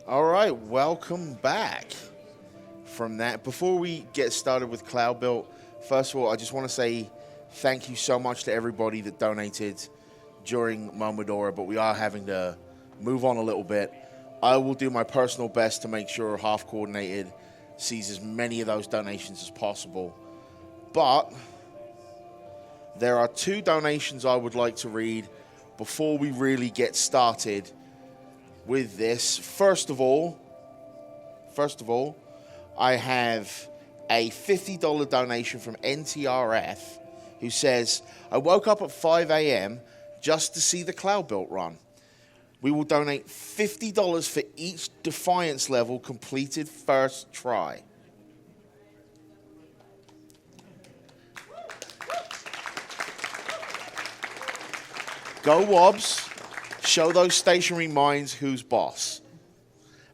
All right, welcome back from that. Before we get started with Cloudbuilt, first of all, I just want to say thank you so much to everybody that donated during Momodora, but we are having to move on a little bit. I will do my personal best to make sure Half Coordinated sees as many of those donations as possible. But there are two donations I would like to read before we really get started with this. First of all, I have a $50 donation from NTRF who says, I woke up at 5 a.m. just to see the Cloudbuilt run. We will donate $50 for each Defiance level completed first try. Go Wobs. Show those stationary minds who's boss.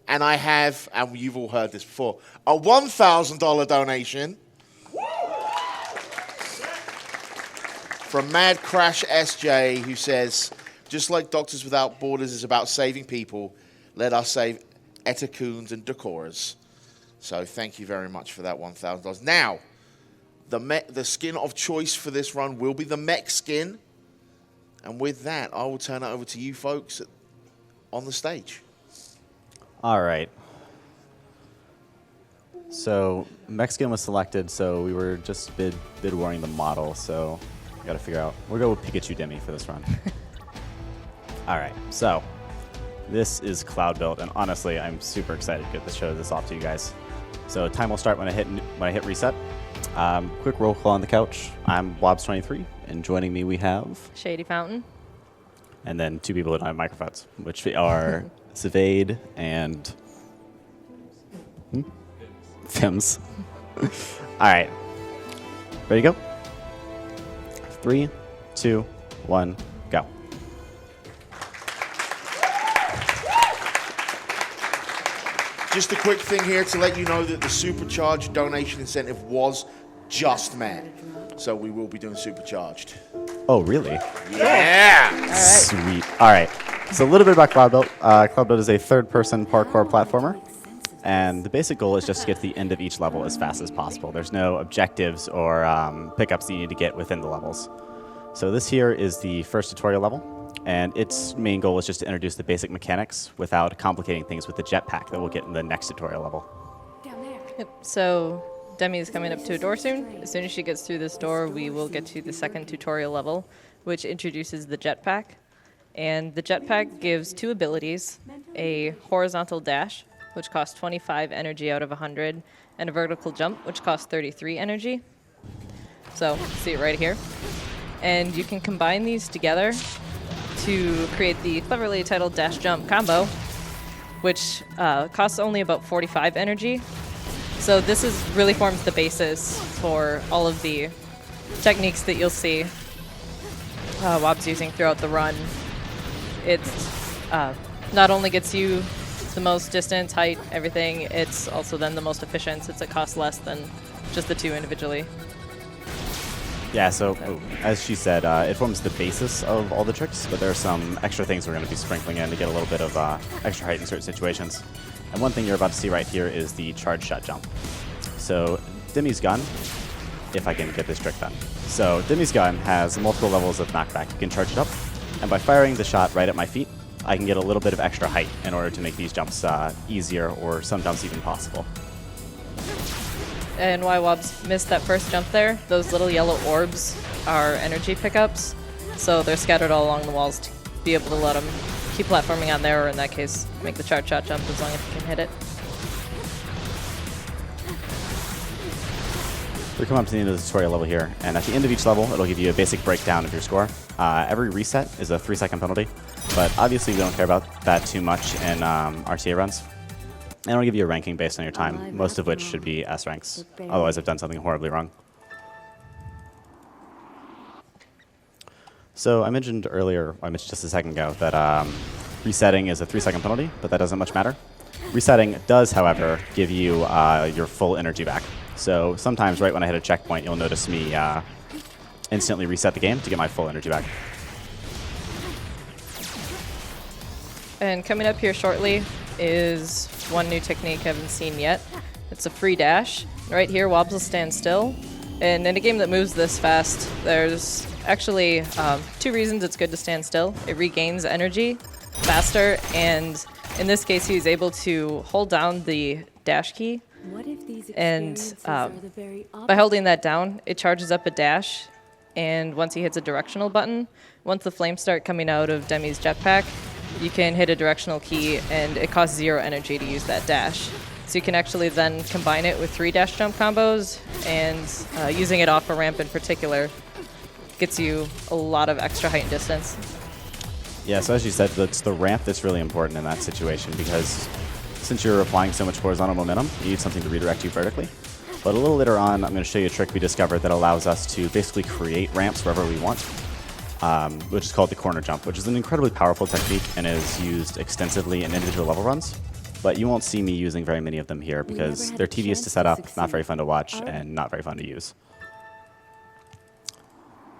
And I have, and you've all heard this before, a $1,000 donation from Mad Crash SJ, who says, just like Doctors Without Borders is about saving people, let us save Etacoons and Decoras. So thank you very much for that $1,000. Now, the skin of choice for this run will be the mech skin. And with that, I will turn it over to you folks on the stage. All right. So Mexican was selected, so we were just bid warring the model, so we got to figure out. We'll go with Pikachu Demi for this run. All right, so this is Cloudbuilt, and honestly, I'm super excited to get to show this off to you guys. So time will start when I hit reset. Quick roll call on the couch. I'm Wobs23, and joining me we have Shady Fountain. And then two people that don't have microphones, which are Zavade and Fims. All right, ready to go? 3, 2, 1, go. Just a quick thing here to let you know that the Supercharged donation incentive was just met. So we will be doing Supercharged. Oh, really? Yeah! All right. Sweet. All right. So a little bit about Cloudbuilt. Cloudbuilt is a third-person parkour platformer. And the basic goal is just to get to the end of each level as fast as possible. There's no objectives or pickups that you need to get within the levels. So this here is the first tutorial level. And its main goal is just to introduce the basic mechanics without complicating things with the jetpack that we'll get in the next tutorial level. Yep. So Demi is coming up to a door soon. As soon as she gets through this door, we will get to the second tutorial level, which introduces the jetpack. And the jetpack gives two abilities, a horizontal dash, which costs 25 energy out of 100, and a vertical jump, which costs 33 energy. So, see it right here. And you can combine these together to create the cleverly titled dash jump combo, which costs only about 45 energy. So this really forms the basis for all of the techniques that you'll see Wobs using throughout the run. It's not only gets you the most distance, height, everything, it's also then the most efficient since it costs less than just the two individually. Yeah, so as she said, it forms the basis of all the tricks, but there are some extra things we're going to be sprinkling in to get a little bit of extra height in certain situations. And one thing you're about to see right here is the charge shot jump. So Demi's gun, if I can get this trick done. So Demi's gun has multiple levels of knockback. You can charge it up, and by firing the shot right at my feet, I can get a little bit of extra height in order to make these jumps easier, or some jumps even possible. And why Wobs missed that first jump there, those little yellow orbs are energy pickups, so they're scattered all along the walls to be able to let them keep platforming on there, or in that case, make the charge shot jump as long as you can hit it. We come up to the end of the tutorial level here, and at the end of each level, it'll give you a basic breakdown of your score. Every reset is a 3-second penalty, but obviously we don't care about that too much in RTA runs. And it'll give you a ranking based on your time, most of which should be S ranks. Otherwise, I've done something horribly wrong. So I mentioned just a second ago, that resetting is a 3-second penalty, but that doesn't much matter. Resetting does, however, give you your full energy back. So sometimes right when I hit a checkpoint, you'll notice me instantly reset the game to get my full energy back. And coming up here shortly, is one new technique I haven't seen yet. It's a free dash. Right here, Wobs will stand still. And in a game that moves this fast, there's actually 2 reasons it's good to stand still. It regains energy faster, and in this case, he's able to hold down the dash key. And by holding that down, it charges up a dash. And once he hits a directional button, once the flames start coming out of Demi's jetpack, you can hit a directional key, and it costs 0 energy to use that dash. So you can actually then combine it with 3 dash jump combos, and using it off a ramp in particular gets you a lot of extra height and distance. Yeah, so as you said, it's the ramp that's really important in that situation, because since you're applying so much horizontal momentum, you need something to redirect you vertically. But a little later on, I'm going to show you a trick we discovered that allows us to basically create ramps wherever we want, which is called the corner jump, which is an incredibly powerful technique and is used extensively in individual level runs. But you won't see me using very many of them here because they're tedious to set up, not very fun to watch, and not very fun to use.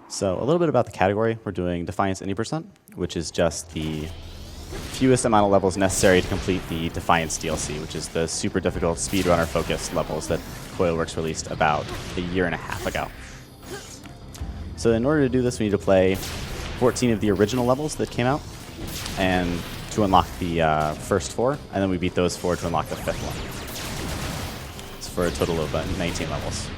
So a little bit about the category. We're doing Defiance Any %, which is just the fewest amount of levels necessary to complete the Defiance DLC, which is the super difficult speedrunner-focused levels that Coilworks released about a year and a half ago. So in order to do this, we need to play 14 of the original levels that came out, and to unlock the first 4, and then we beat those 4 to unlock the 5th one. It's for a total of 19 levels.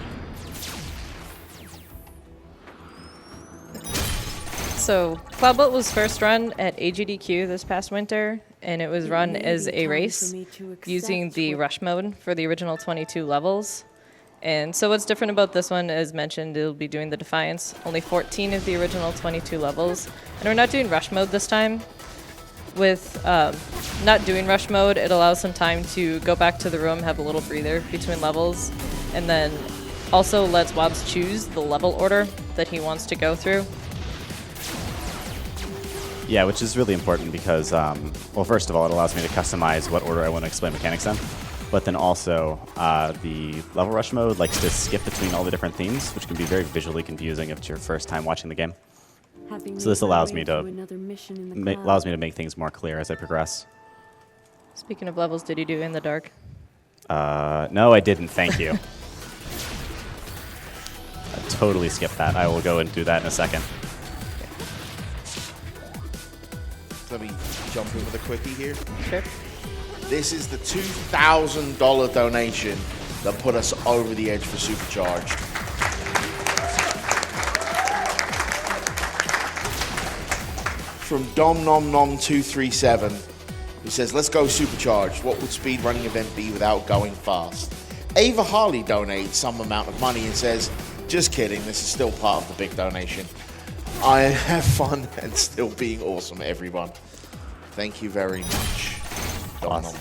So Cloudbuilt was first run at SGDQ this past winter, and it was run as a race using the rush mode for the original 22 levels. And so what's different about this one, as mentioned, it'll be doing the Defiance, only 14 of the original 22 levels. And we're not doing rush mode this time. With not doing rush mode, it allows some time to go back to the room, have a little breather between levels, and then also lets Wobs choose the level order that he wants to go through. Yeah, which is really important because, well, first of all, it allows me to customize what order I want to explain mechanics in. But then also, the level rush mode likes to skip between all the different themes, which can be very visually confusing if it's your first time watching the game. So this allows me to make things more clear as I progress. Speaking of levels, did you do In the Dark? No, I didn't. Thank you. I totally skipped that. I will go and do that in a second. Let me jump in with a quickie here. Sure. This is the $2,000 donation that put us over the edge for Supercharged. From DomNomNom237, who says, let's go Supercharged. What would speedrunning event be without going fast? Ava Harley donates some amount of money and says, just kidding, this is still part of the big donation. I have fun and still being awesome, everyone. Thank you very much. Awesome.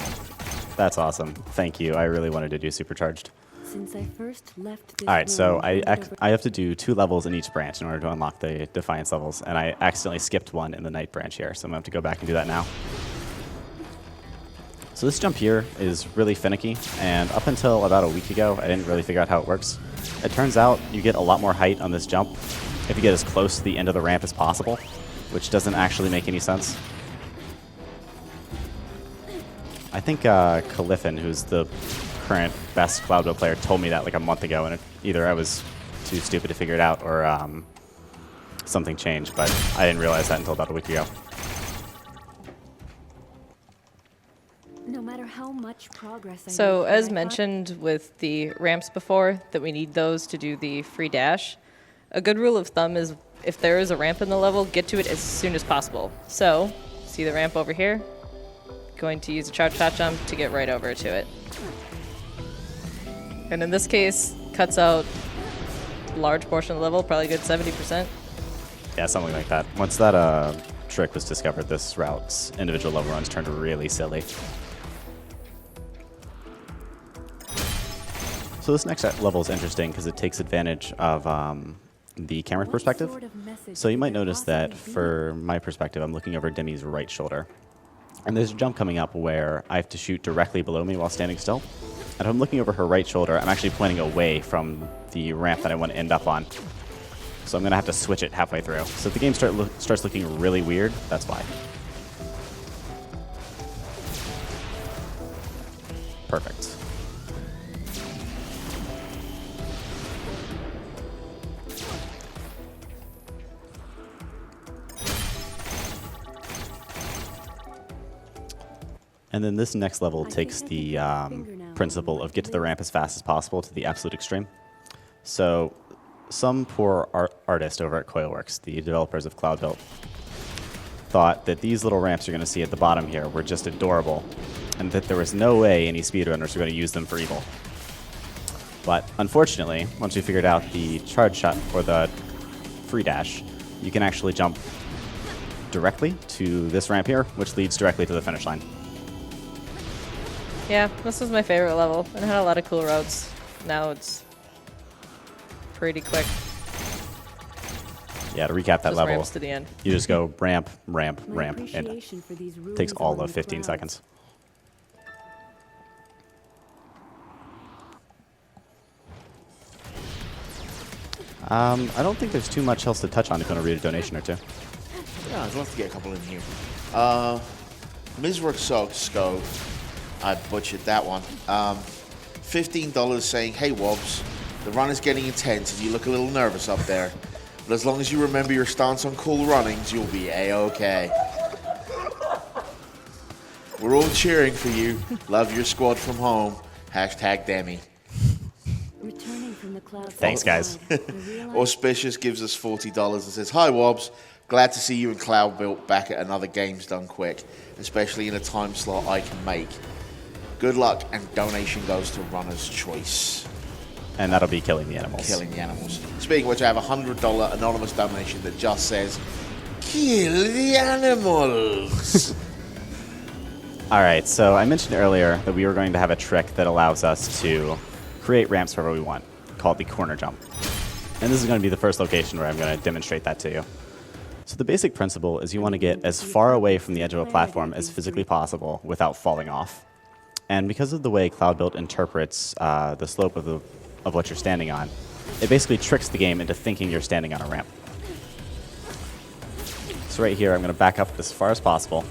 That's awesome. Thank you. I really wanted to do Supercharged. Since I first left this All right, so world, I have to do 2 levels in each branch in order to unlock the Defiance levels, and I accidentally skipped one in the night branch here, so I'm going to have to go back and do that now. So this jump here is really finicky, and up until about a week ago, I didn't really figure out how it works. It turns out you get a lot more height on this jump if you get as close to the end of the ramp as possible, which doesn't actually make any sense. I think Califin, who's the current best Cloudbuilt player, told me that like a month ago, and either I was too stupid to figure it out or something changed, but I didn't realize that until about a week ago. no matter how much progress I So make, as I mentioned with the ramps before, that we need those to do the free dash. A good rule of thumb is if there is a ramp in the level, get to it as soon as possible. So, see the ramp over here? Going to use a charge shot jump to get right over to it. And in this case, cuts out a large portion of the level, probably a good 70%. Yeah, something like that. Once that trick was discovered, this route's individual level runs turned really silly. So this next level is interesting because it takes advantage of the camera perspective. So you might notice that for my perspective, I'm looking over Demi's right shoulder. And there's a jump coming up where I have to shoot directly below me while standing still. And if I'm looking over her right shoulder, I'm actually pointing away from the ramp that I want to end up on. So I'm going to have to switch it halfway through. So if the game starts looking really weird, that's why. Perfect. And then this next level takes the principle of get to the ramp as fast as possible to the absolute extreme. So some poor artist over at Coilworks, the developers of Cloudbuilt, thought that these little ramps you're going to see at the bottom here were just adorable, and that there was no way any speedrunners were going to use them for evil. But unfortunately, once we figured out the charge shot or the free dash, you can actually jump directly to this ramp here, which leads directly to the finish line. Yeah, this was my favorite level. It had a lot of cool routes. Now it's pretty quick. Yeah, to recap that Just level, ramps to the end. you just go ramp, ramp, My ramp, and it appreciation for these takes ruins all among of the 15 clouds. seconds. I don't think there's too much else to touch on if you want to read a donation or two. Yeah, I'd love to get a couple in here. Mizrach Scope, I butchered that one. $15 saying, hey Wobs, the run is getting intense and you look a little nervous up there. But as long as you remember your stance on cool runnings, you'll be A-okay. We're all cheering for you. Love your squad from home. Hashtag Demi. Returning from the clouds Thanks, guys. outside, I realized Auspicious gives us $40 and says, hi Wobs, glad to see you and Cloudbuilt back at another Games Done Quick, especially in a time slot I can make. Good luck, and donation goes to Runner's Choice. And that'll be killing the animals. Killing the animals. Speaking of which, I have a $100 anonymous donation that just says, kill the animals. All right, so I mentioned earlier that we were going to have a trick that allows us to create ramps wherever we want, called the corner jump. And this is going to be the first location where I'm going to demonstrate that to you. So the basic principle is you want to get as far away from the edge of a platform as physically possible without falling off. And because of the way Cloudbuilt interprets the slope of what you're standing on, it basically tricks the game into thinking you're standing on a ramp. So right here, I'm going to back up as far as possible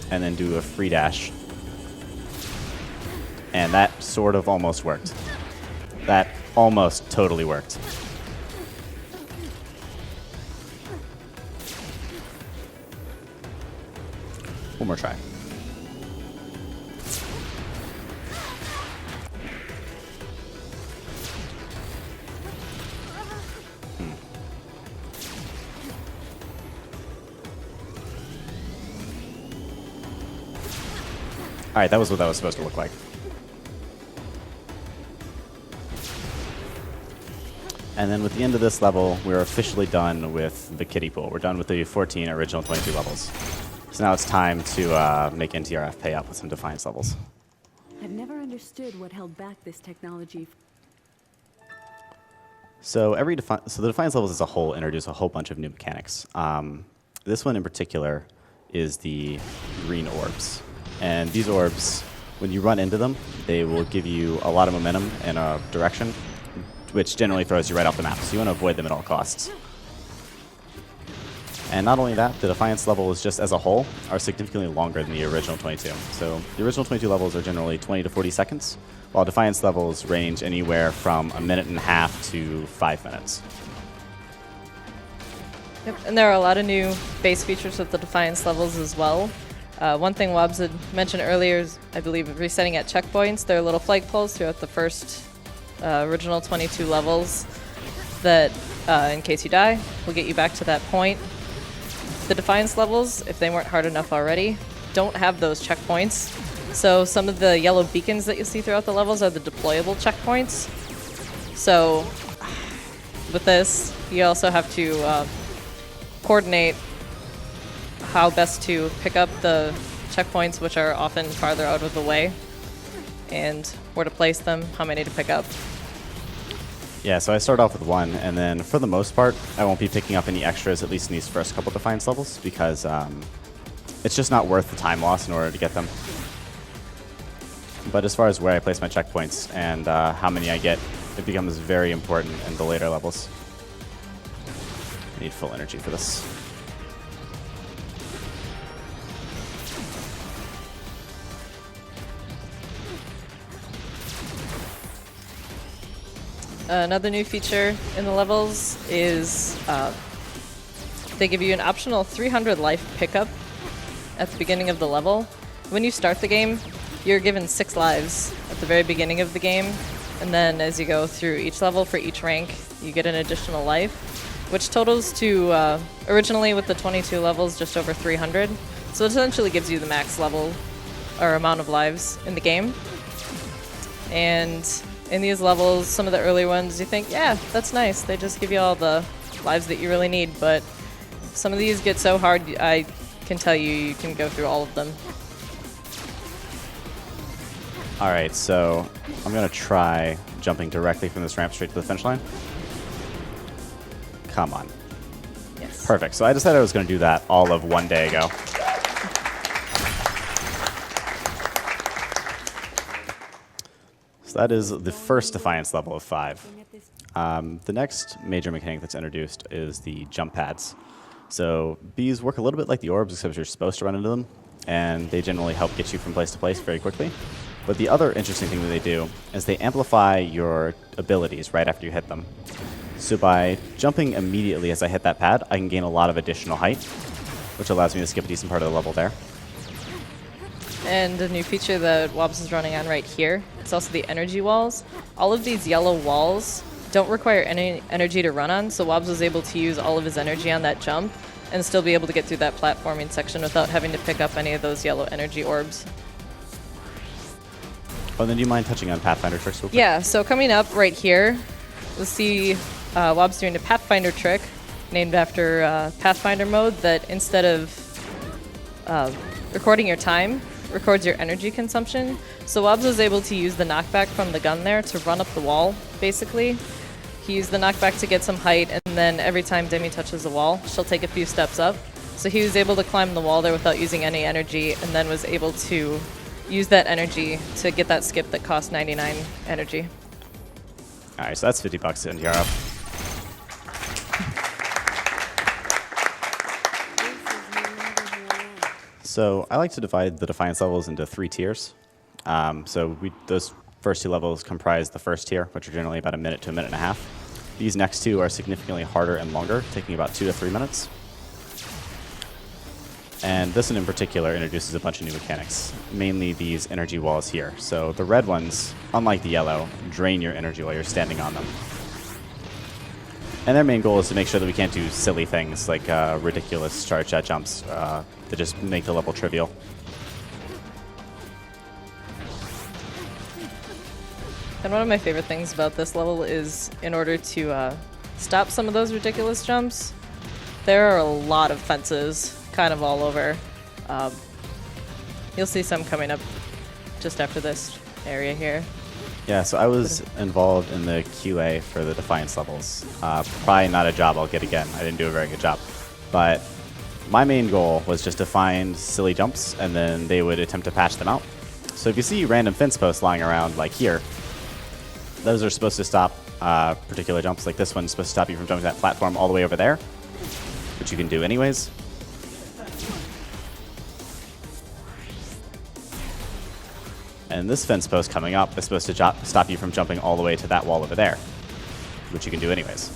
and then do a free dash. And that sort of almost worked. That almost totally worked. One more try. All right, that was what that was supposed to look like. And then with the end of this level, we're officially done with the kiddie pool. We're done with the 14 original 22 levels. So now it's time to make NTRF pay up with some Defiance levels. I've never understood what held back this technology. So the Defiance levels as a whole introduce a whole bunch of new mechanics. This one in particular is the green orbs. And these orbs, when you run into them, they will give you a lot of momentum in a direction, which generally throws you right off the map. So you want to avoid them at all costs. And not only that, the Defiance levels just as a whole are significantly longer than the original 22. So the original 22 levels are generally 20 to 40 seconds, while Defiance levels range anywhere from a minute and a half to 5 minutes. Yep, and there are a lot of new base features with the Defiance levels as well. One thing Wobs had mentioned earlier is, I believe, resetting at checkpoints. There are little flagpoles throughout the first original 22 levels that, in case you die, will get you back to that point. The Defiance levels, if they weren't hard enough already, don't have those checkpoints. So some of the yellow beacons that you see throughout the levels are the deployable checkpoints. So with this, you also have to coordinate how best to pick up the checkpoints, which are often farther out of the way, and where to place them, how many to pick up. Yeah, so I start off with one, and then for the most part, I won't be picking up any extras, at least in these first couple Defiance levels, because it's just not worth the time loss in order to get them. But as far as where I place my checkpoints and how many I get, it becomes very important in the later levels. I need full energy for this. Another new feature in the levels is they give you an optional 300 life pickup at the beginning of the level. When you start the game, you're given 6 lives at the very beginning of the game, and then as you go through each level for each rank, you get an additional life, which totals to, originally with the 22 levels, just over 300. So it essentially gives you the max level or amount of lives in the game. And in these levels, some of the earlier ones, you think, yeah, that's nice. They just give you all the lives that you really need. But some of these get so hard, I can tell you can go through all of them. All right, so I'm going to try jumping directly from this ramp straight to the finish line. Come on. Yes. Perfect. So I decided I was going to do that all of one day ago. So that is the first Defiance level of 5. The next major mechanic that's introduced is the jump pads. So these work a little bit like the orbs, except you're supposed to run into them, and they generally help get you from place to place very quickly. But the other interesting thing that they do is they amplify your abilities right after you hit them. So by jumping immediately as I hit that pad, I can gain a lot of additional height, which allows me to skip a decent part of the level there. And a new feature that Wobs is running on right here, it's also the energy walls. All of these yellow walls don't require any energy to run on, so Wobs was able to use all of his energy on that jump and still be able to get through that platforming section without having to pick up any of those yellow energy orbs. Oh, then do you mind touching on Pathfinder tricks real quick? Yeah, so coming up right here, you'll see Wobs doing a Pathfinder trick named after Pathfinder mode that instead of recording your time, records your energy consumption. So Wobs was able to use the knockback from the gun there to run up the wall, basically. He used the knockback to get some height, and then every time Demi touches the wall, she'll take a few steps up. So he was able to climb the wall there without using any energy, and then was able to use that energy to get that skip that cost 99 energy. All right, so that's $50 in Europe. So I like to divide the Defiance levels into 3 tiers. Those first 2 levels comprise the first tier, which are generally about a minute to a minute and a half. These next 2 are significantly harder and longer, taking about 2 to 3 minutes. And this one in particular introduces a bunch of new mechanics, mainly these energy walls here. So the red ones, unlike the yellow, drain your energy while you're standing on them. And their main goal is to make sure that we can't do silly things like ridiculous charge jet jumps that just make the level trivial. And one of my favorite things about this level is in order to stop some of those ridiculous jumps, there are a lot of fences kind of all over. You'll see some coming up just after this area here. Yeah, so I was involved in the QA for the Defiance levels. Probably not a job I'll get again. I didn't do a very good job. But my main goal was just to find silly jumps, and then they would attempt to patch them out. So if you see random fence posts lying around, like here, those are supposed to stop particular jumps. Like this one's supposed to stop you from jumping that platform all the way over there, which you can do anyways. And this fence post coming up is supposed to stop you from jumping all the way to that wall over there, which you can do anyways.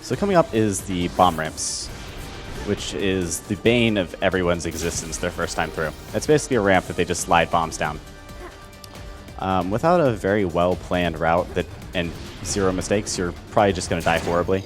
So coming up is the bomb ramps, which is the bane of everyone's existence their first time through. It's basically a ramp that they just slide bombs down. Without a very well-planned route and 0 mistakes, you're probably just going to die horribly.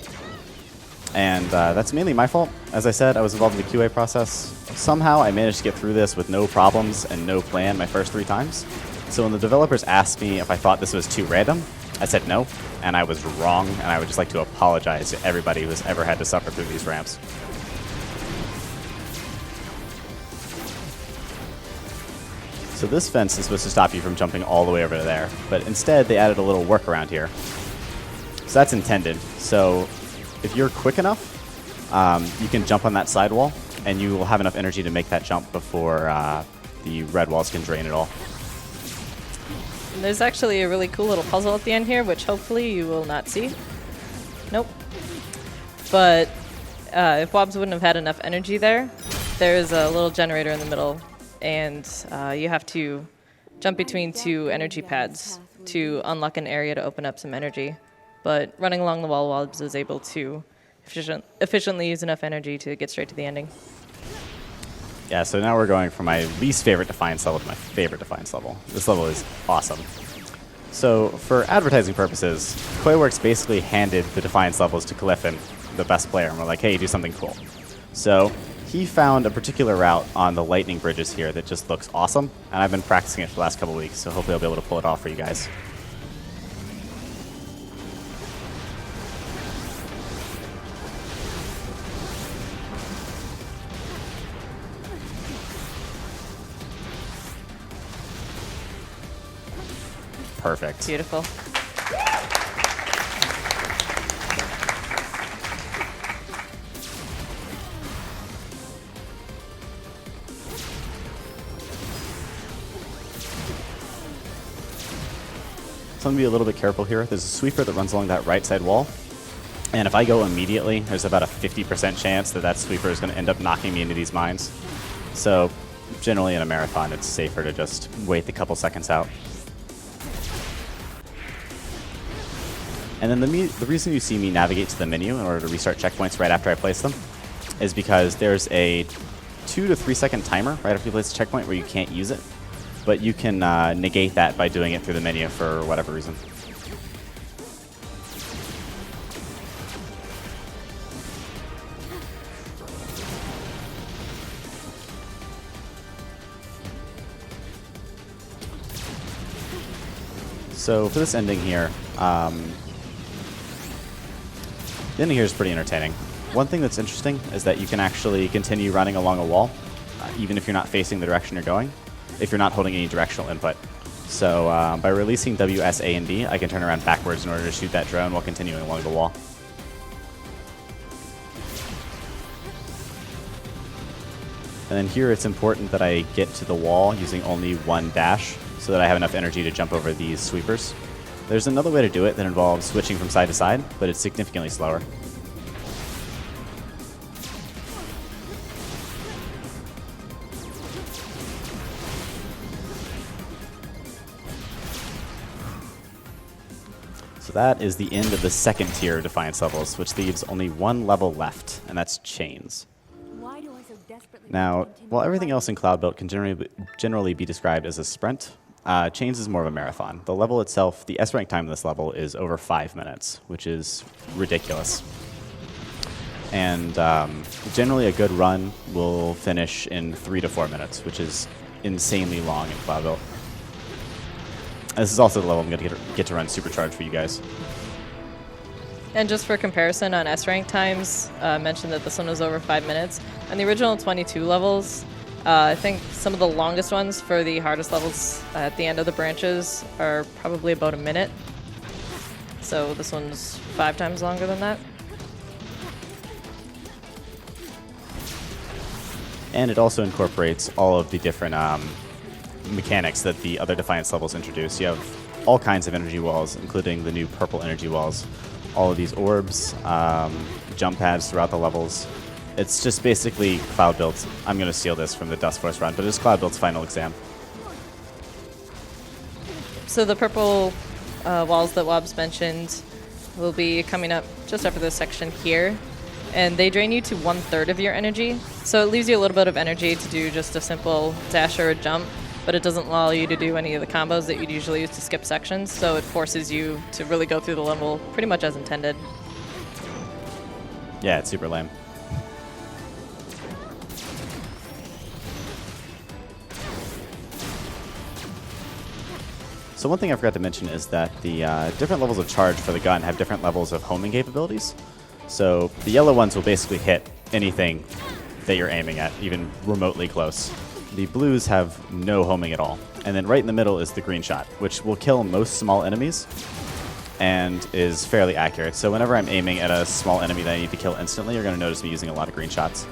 And that's mainly my fault. As I said, I was involved in the QA process. Somehow I managed to get through this with no problems and no plan my first 3 times. So when the developers asked me if I thought this was too random, I said no, and I was wrong, and I would just like to apologize to everybody who's ever had to suffer through these ramps. So this fence is supposed to stop you from jumping all the way over to there, but instead they added a little workaround here. So that's intended. So if you're quick enough, you can jump on that side wall, and you will have enough energy to make that jump before the red walls can drain it all. And there's actually a really cool little puzzle at the end here, which hopefully you will not see. Nope. But if Wobs wouldn't have had enough energy there, there's a little generator in the middle and you have to jump between 2 energy pads to unlock an area to open up some energy. But running along the wall, Wobs is able to efficiently use enough energy to get straight to the ending. Yeah, so now we're going from my least favorite Defiance level to my favorite Defiance level. This level is awesome. So for advertising purposes, Koiworks basically handed the Defiance levels to Cliffin, the best player, and we're like, hey, do something cool. So he found a particular route on the lightning bridges here that just looks awesome, and I've been practicing it for the last couple weeks, so hopefully I'll be able to pull it off for you guys. Perfect. Beautiful. So I'm going to be a little bit careful here. There's a sweeper that runs along that right side wall. And if I go immediately, there's about a 50% chance that that sweeper is going to end up knocking me into these mines. So generally in a marathon, it's safer to just wait the couple seconds out. And then the reason you see me navigate to the menu in order to restart checkpoints right after I place them is because there's a 2 to 3 second timer right after you place a checkpoint where you can't use it. But you can negate that by doing it through the menu for whatever reason. So for this ending here, the ending here is pretty entertaining. One thing that's interesting is that you can actually continue running along a wall, even if you're not facing the direction you're going, if you're not holding any directional input. So by releasing WS, A, and D, I can turn around backwards in order to shoot that drone while continuing along the wall. And then here it's important that I get to the wall using only one dash so that I have enough energy to jump over these sweepers. There's another way to do it that involves switching from side to side, but it's significantly slower. So that is the end of the second tier of Defiance levels, which leaves only one level left, and that's Chains. Why do I so desperately Now, continue while everything fighting? else in Cloudbuilt can generally be described as a sprint, Chains is more of a marathon. The level itself, the S-rank time of this level is over 5 minutes, which is ridiculous. And generally a good run will finish in 3 to 4 minutes, which is insanely long in Cloudbuilt. This is also the level I'm going to get to run Supercharged for you guys. And just for comparison on S-rank times, mentioned that this one was over 5 minutes. On the original 22 levels, I think some of the longest ones for the hardest levels at the end of the branches are probably about a minute. So this one's 5 times longer than that. And it also incorporates all of the different mechanics that the other Defiance levels introduce. You have all kinds of energy walls, including the new purple energy walls, all of these orbs, jump pads throughout the levels. It's just basically Cloudbuilt. I'm going to steal this from the Dust Force run, but it's Cloudbuilt's final exam. So the purple walls that Wobs mentioned will be coming up just after this section here. And they drain you to 1/3 of your energy. So it leaves you a little bit of energy to do just a simple dash or a jump, but it doesn't allow you to do any of the combos that you'd usually use to skip sections. So it forces you to really go through the level pretty much as intended. Yeah, it's super lame. So one thing I forgot to mention is that the different levels of charge for the gun have different levels of homing capabilities. So the yellow ones will basically hit anything that you're aiming at, even remotely close. The blues have no homing at all. And then right in the middle is the green shot, which will kill most small enemies and is fairly accurate. So whenever I'm aiming at a small enemy that I need to kill instantly, you're going to notice me using a lot of green shots.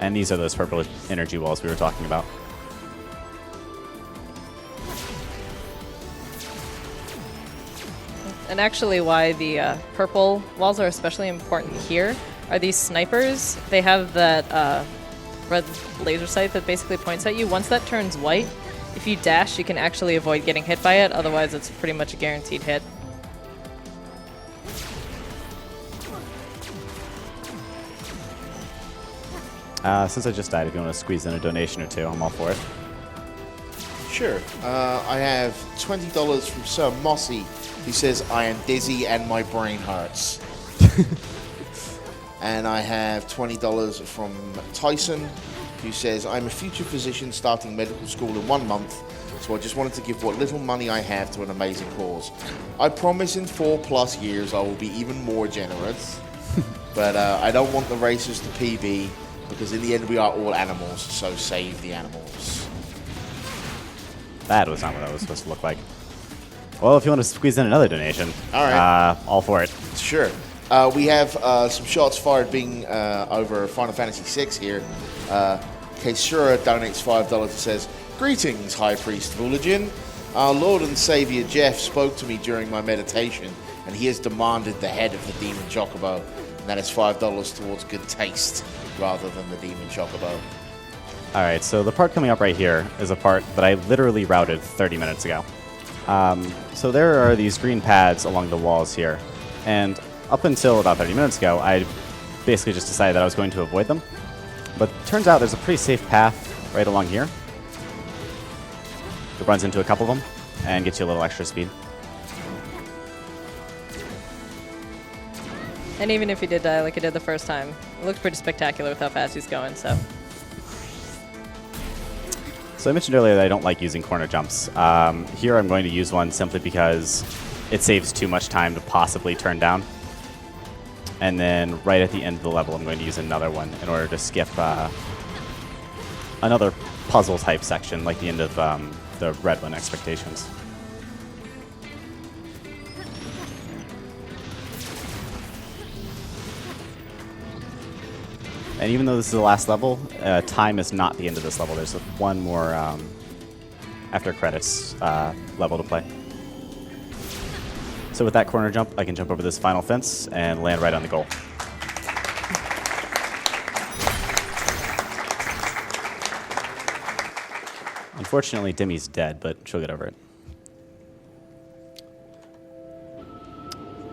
And these are those purple energy walls we were talking about. And actually why the purple walls are especially important here are these snipers. They have that red laser sight that basically points at you. Once that turns white, if you dash, you can actually avoid getting hit by it. Otherwise, it's pretty much a guaranteed hit. Since I just died, if you want to squeeze in a donation or two, I'm all for it. Sure. I have $20 from Sir Mossy, who says, I am dizzy and my brain hurts. And I have $20 from Tyson, who says, I'm a future physician starting medical school in 1 month, so I just wanted to give what little money I have to an amazing cause. I promise in 4+ years I will be even more generous, but I don't want the racers to PB, because in the end we are all animals, so save the animals. That was not what that was supposed to look like. Well, if you want to squeeze in another donation, all right, all for it. Sure. We have some shots fired being over Final Fantasy VI here. Keisura donates $5 and says, Greetings, High Priest Vuligin. Our Lord and Savior Jeff spoke to me during my meditation, and he has demanded the head of the Demon Chocobo. And that is $5 towards good taste, rather than the Demon Chocobo. Alright, so the part coming up right here is a part that I literally routed 30 minutes ago. So there are these green pads along the walls here, and up until about 30 minutes ago, I basically just decided that I was going to avoid them. But turns out there's a pretty safe path right along here. It runs into a couple of them and gets you a little extra speed. And even if he did die like he did the first time, it looks pretty spectacular with how fast he's going, so. So I mentioned earlier that I don't like using corner jumps. Here I'm going to use one simply because it saves too much time to possibly turn down. And then right at the end of the level, I'm going to use another one in order to skip another puzzle type section like the end of the red one, Expectations. And even though this is the last level, time is not the end of this level. There's one more after credits level to play. So with that corner jump, I can jump over this final fence and land right on the goal. Unfortunately, Demi's dead, but she'll get over it.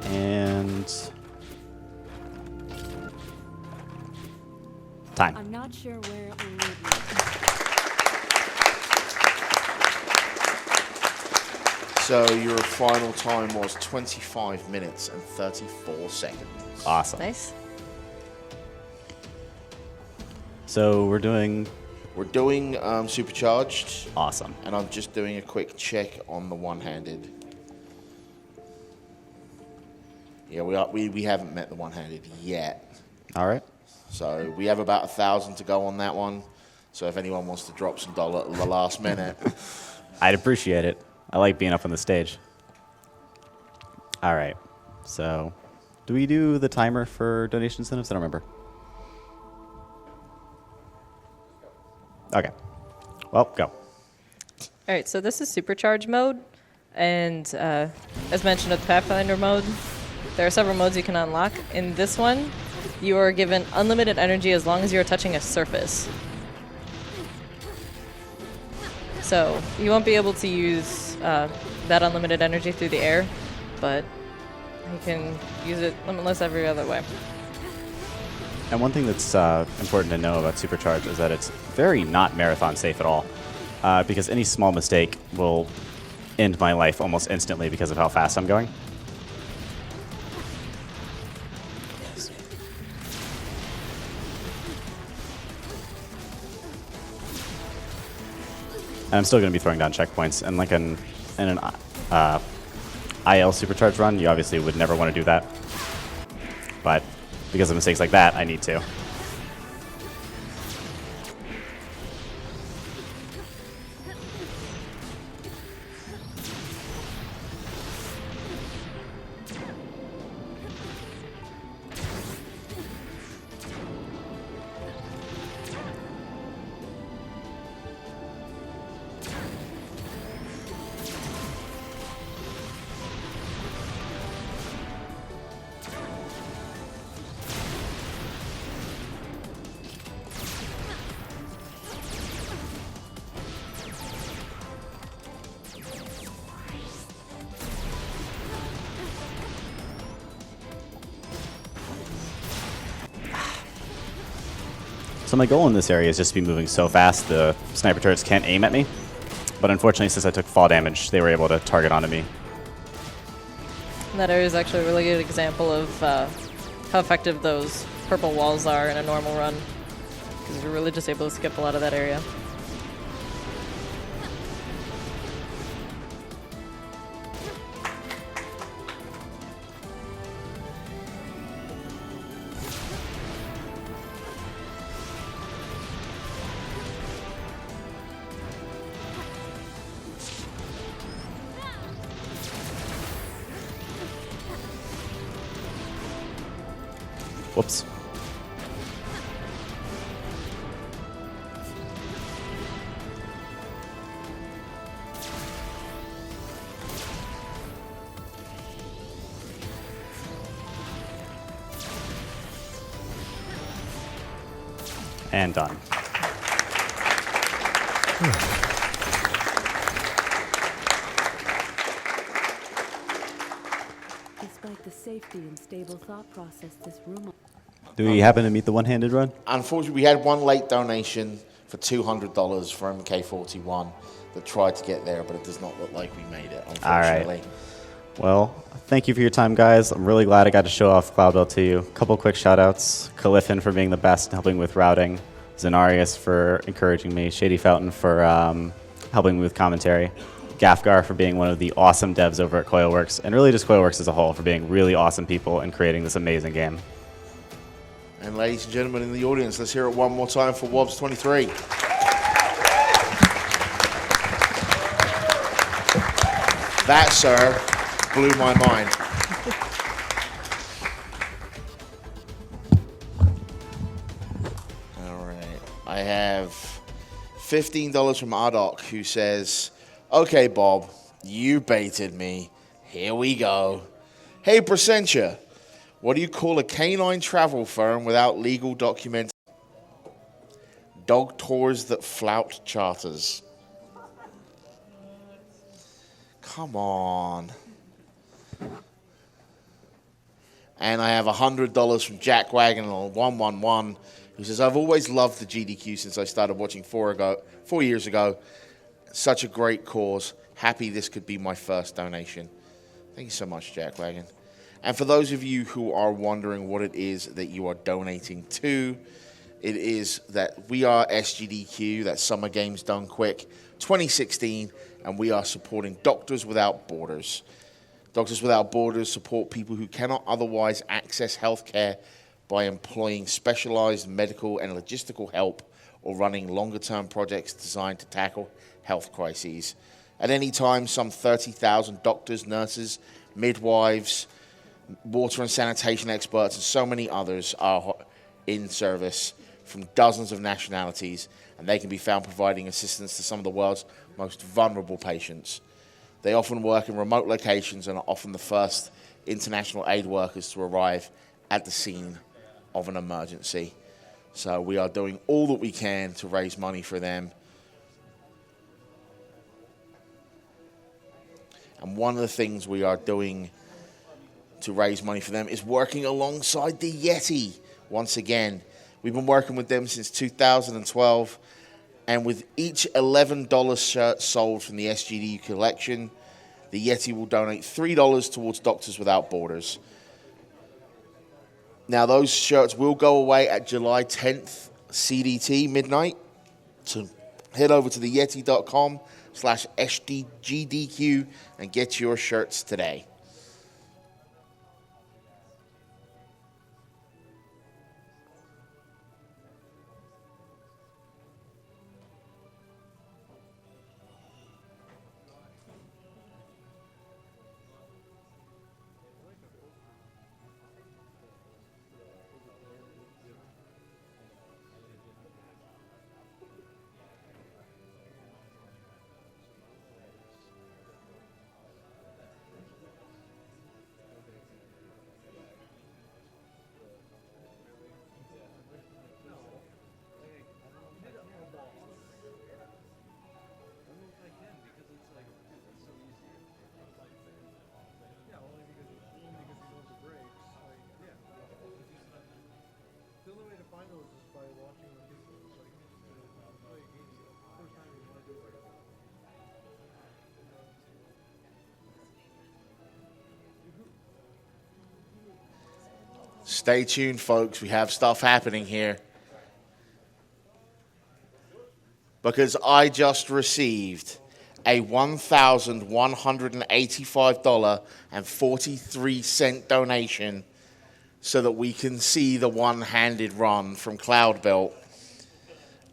And time. I'm not sure where it will lead me. So your final time was 25 minutes and 34 seconds. Awesome. Nice. So we're doing supercharged. awesome. And I'm just doing a quick check on the one-handed. Yeah, we haven't met the one-handed yet. All right. So we have about 1,000 to go on that one. So if anyone wants to drop some dollar at the last minute. I'd appreciate it. I like being up on the stage. All right. So do we do the timer for donation incentives? I don't remember. Okay. Well, go. All right, so this is supercharge mode, and as mentioned with Pathfinder mode, there are several modes you can unlock. In this one, you are given unlimited energy as long as you are touching a surface. So you won't be able to use that unlimited energy through the air, but you can use it limitless every other way. And one thing that's important to know about Supercharge is that it's very not marathon safe at all, because any small mistake will end my life almost instantly because of how fast I'm going. And I'm still going to be throwing down checkpoints. And like in an IL Supercharge run, you obviously would never want to do that. But because of mistakes like that, I need to. So my goal in this area is just to be moving so fast the sniper turrets can't aim at me. But unfortunately, since I took fall damage, they were able to target onto me. And that area is actually a really good example of how effective those purple walls are in a normal run. Because you're really just able to skip a lot of that area. Whoops. And done. Despite the safety and stable thought process this room... Do we happen to meet the one-handed run? Unfortunately, we had one late donation for $200 for MK41 that tried to get there, but it does not look like we made it, unfortunately. All right. Well, thank you for your time, guys. I'm really glad I got to show off Cloudbuilt to you. A couple quick shout-outs. Califin for being the best and helping with routing. Zenarius for encouraging me. Shady Fountain for helping me with commentary. Gafgar for being one of the awesome devs over at Coilworks. And really just Coilworks as a whole for being really awesome people and creating this amazing game. And ladies and gentlemen in the audience, let's hear it one more time for Wobs23. That, sir, blew my mind. All right. I have $15 from Ardok, who says, "Okay, Bob, you baited me. Here we go. Hey, Presentia. What do you call a canine travel firm without legal documentation? Dog tours that flout charters." Come on. And I have $100 from Jack Wagon on 111, who says, "I've always loved the GDQ since I started watching 4 years ago. Such a great cause. Happy this could be my first donation." Thank you so much, Jack Wagon. And for those of you who are wondering what it is that you are donating to, it is that we are SGDQ, that's Summer Games Done Quick 2016, and we are supporting Doctors Without Borders. Doctors Without Borders support people who cannot otherwise access healthcare by employing specialized medical and logistical help or running longer-term projects designed to tackle health crises. At any time, some 30,000 doctors, nurses, midwives, water and sanitation experts, and so many others are in service from dozens of nationalities, and they can be found providing assistance to some of the world's most vulnerable patients. They often work in remote locations and are often the first international aid workers to arrive at the scene of an emergency. So we are doing all that we can to raise money for them. And one of the things we are doing to raise money for them is working alongside the Yeti. Once again, we've been working with them since 2012, and with each $11 shirt sold from the SGDU collection, the Yeti will donate $3 towards Doctors Without Borders. Now, those shirts will go away at July 10th, CDT, midnight. So head over to theyeti.com/SGDQ and get your shirts today. Stay tuned, folks. We have stuff happening here. Because I just received a $1,185.43 donation so that we can see the one-handed run from Cloudbuilt.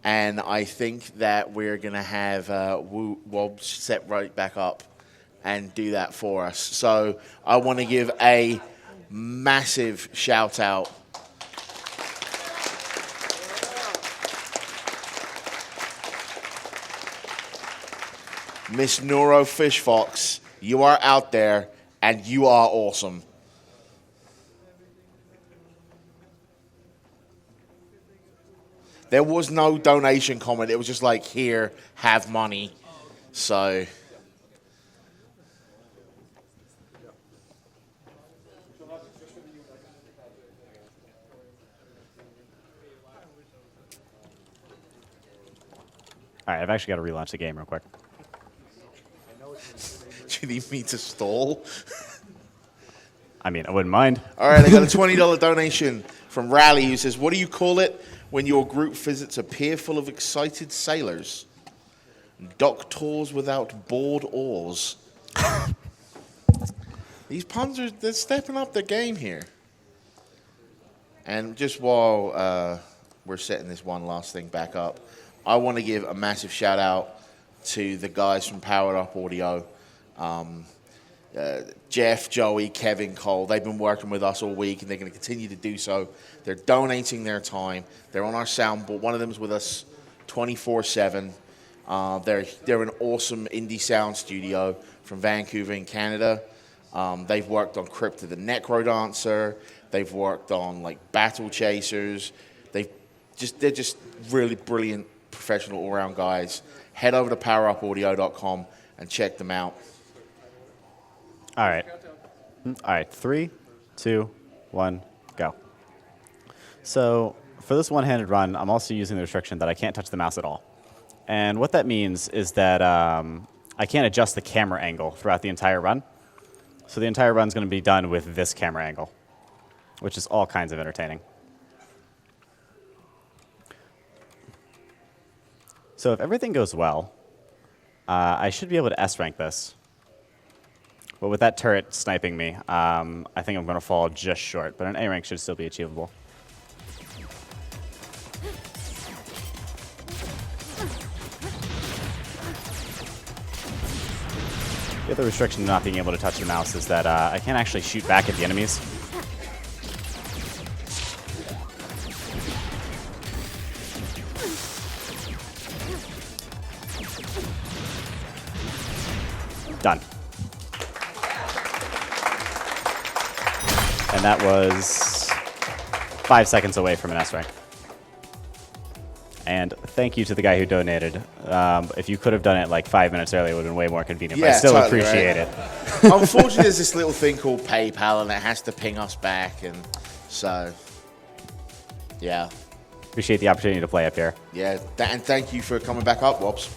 And I think that we're going to have Wobs set right back up and do that for us. So I want to give a massive shout-out Miss Neuro Fish Fox, you are out there, and you are awesome. There was no donation comment. It was just like, here, have money. So... All right, I've actually got to relaunch the game real quick. Do you need me to stall? I mean, I wouldn't mind. All right, I got a $20 donation from Rally who says, what do you call it when your group visits a pier full of excited sailors? Doctors without board oars. These puns they're stepping up their game here. And just while we're setting this one last thing back up, I want to give a massive shout out to the guys from Powered Up Audio. Jeff, Joey, Kevin, Cole, they've been working with us all week and they're going to continue to do so. They're donating their time. They're on our soundboard. One of them is with us 24/7. They're an awesome indie sound studio from Vancouver in Canada. They've worked on Crypto the Necro Dancer. They've worked on like Battle Chasers. They're just really brilliant professional all-around guys. Head over to powerupaudio.com and check them out. All right. All right. 3, 2, 1, go. So for this one-handed run, I'm also using the restriction that I can't touch the mouse at all. And what that means is that I can't adjust the camera angle throughout the entire run. So the entire run is going to be done with this camera angle, which is all kinds of entertaining. So if everything goes well, I should be able to S-rank this. But with that turret sniping me, I think I'm going to fall just short. But an A rank should still be achievable. The other restriction to not being able to touch the mouse is that I can't actually shoot back at the enemies. Done. And that was 5 seconds away from an S rank. And thank you to the guy who donated. If you could have done it like 5 minutes earlier, it would have been way more convenient. Yeah, but I still totally appreciate right. it. Unfortunately, there's this little thing called PayPal, and it has to ping us back. And so, yeah. Appreciate the opportunity to play up here. Yeah, and thank you for coming back up, Wobs.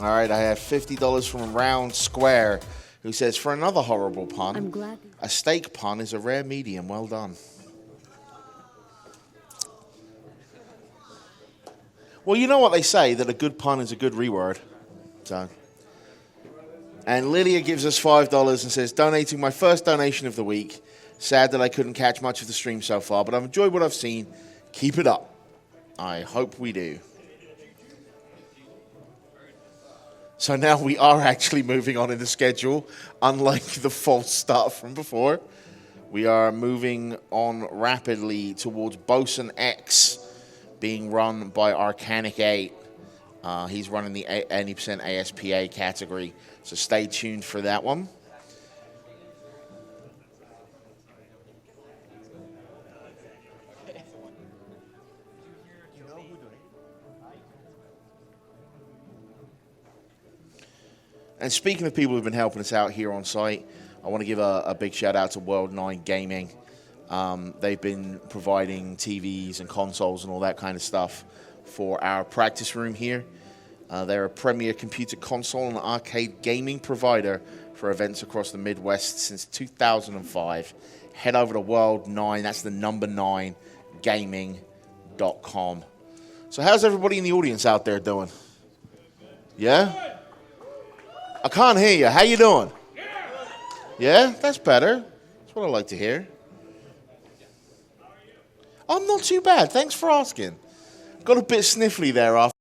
All right, I have $50 from Round Square, who says, for another horrible pun, I'm glad. a steak pun is a rare medium. Well done. Well, you know what they say, that a good pun is a good reword. So. And Lydia gives us $5 and says, donating my first donation of the week. Sad that I couldn't catch much of the stream so far, but I've enjoyed what I've seen. Keep it up. I hope we do. So now we are actually moving on in the schedule, unlike the false start from before. We are moving on rapidly towards Bosun X, being run by Arcanic 8. He's running the 80% ASPA category, so stay tuned for that one. And speaking of people who've been helping us out here on site, I want to give a big shout out to World 9 Gaming. They've been providing TVs and consoles and all that kind of stuff for our practice room here. They're a premier computer console and arcade gaming provider for events across the Midwest since 2005. Head over to World9, that's the number 9, gaming.com. So how's everybody in the audience out there doing? Yeah? I can't hear you. How you doing? Yeah? That's better. That's what I like to hear. I'm not too bad. Thanks for asking. Got a bit sniffly there after.